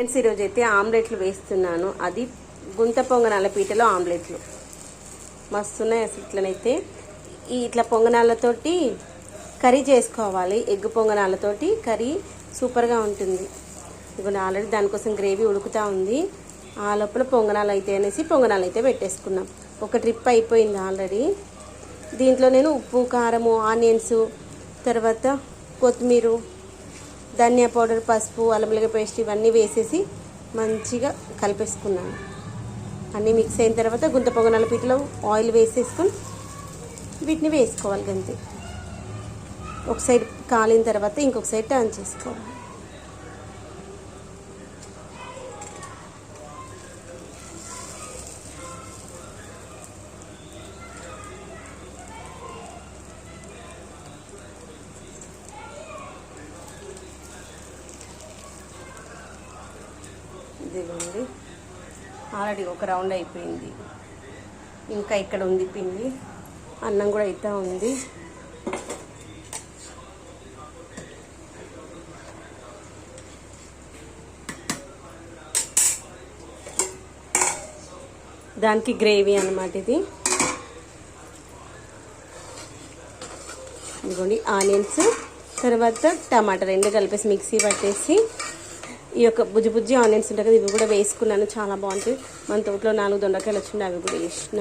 Friends, ఈరోజు అయితే ఆమ్లెట్లు వేస్తున్నాను. అది గుంత పొంగనాల పీటలో ఆమ్లెట్లు మస్తున్నాయి. అసలు ఇట్లనైతే ఇట్లా పొంగనాలతోటి కర్రీ చేసుకోవాలి. ఎగ్ పొంగనాలతోటి కర్రీ సూపర్గా ఉంటుంది. ఇదిగో ఆల్రెడీ దానికోసం గ్రేవీ ఉడుకుతూ ఉంది. ఆ లోపల పొంగనాలు అయితే అనేసి పొంగనాలు అయితే పెట్టేసుకున్నాం. ఒక ట్రిప్ అయిపోయింది ఆల్రెడీ. దీంట్లో నేను ఉప్పు, కారము, ఆనియన్స్, తర్వాత కొత్తిమీర, ధనియా పౌడర్, పసుపు, అల్లం వెల్లుల్లి పేస్ట్ ఇవన్నీ వేసేసి మంచిగా కలిపేసుకున్నాను. అన్నీ మిక్స్ అయిన తర్వాత గుంత పొంగనాల పీటలో ఆయిల్ వేసేసుకొని వీటిని వేసుకోవాలి. గంతే. ఒక సైడ్ కాలిన తర్వాత ఇంకొక సైడ్ టర్న్ చేసుకోవాలి. ఇదిగోండి, ఆల్రెడీ ఒక రౌండ్ అయిపోయింది. ఇంకా ఇక్కడ ఉంది పిండి. అన్నం కూడా అయితే ఉంది. దానికి గ్రేవీ అన్నమాట ఇది. ఇదిగోండి ఆనియన్స్, తర్వాత టమాటా రెండు కలిపేసి మిక్సీ పట్టేసి ఈ యొక్క బుజ్జి బుజ్జి ఆనియన్స్ ఉంటాయి కదా, ఇవి కూడా వేసుకున్నాను. చాలా బాగుంటుంది. మన తోటలో 4 దొండకాయలు వచ్చిండే, అవి కూడా వేసిన.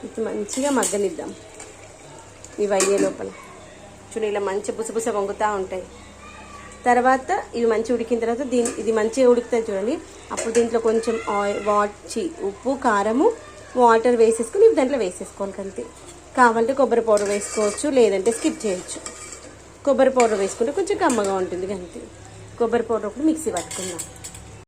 ఇప్పుడు మంచిగా మగ్గనిద్దాం. ఇవి అయ్యే లోపల చూడండి, ఇలా మంచి బుసబుస వంగుతూ ఉంటాయి. తర్వాత ఇవి మంచిగా ఉడికిన తర్వాత ఇది మంచిగా ఉడుకుతుంది చూడండి. అప్పుడు దీంట్లో కొంచెం ఉప్పు, కారము, వాటర్ వేసేసుకుని ఇవి దాంట్లో వేసేసుకోవాలి. అంతే. కావాలంటే కొబ్బరి పౌడర్ వేసుకోవచ్చు, లేదంటే స్కిప్ చేయొచ్చు. కొబ్బరి పౌడర్ వేసుకుంటే కొంచెం కమ్మగా ఉంటుంది. అంతే. కొబ్బరి పౌడర్ ఒకటి మిక్సీ పట్టుకుందాం.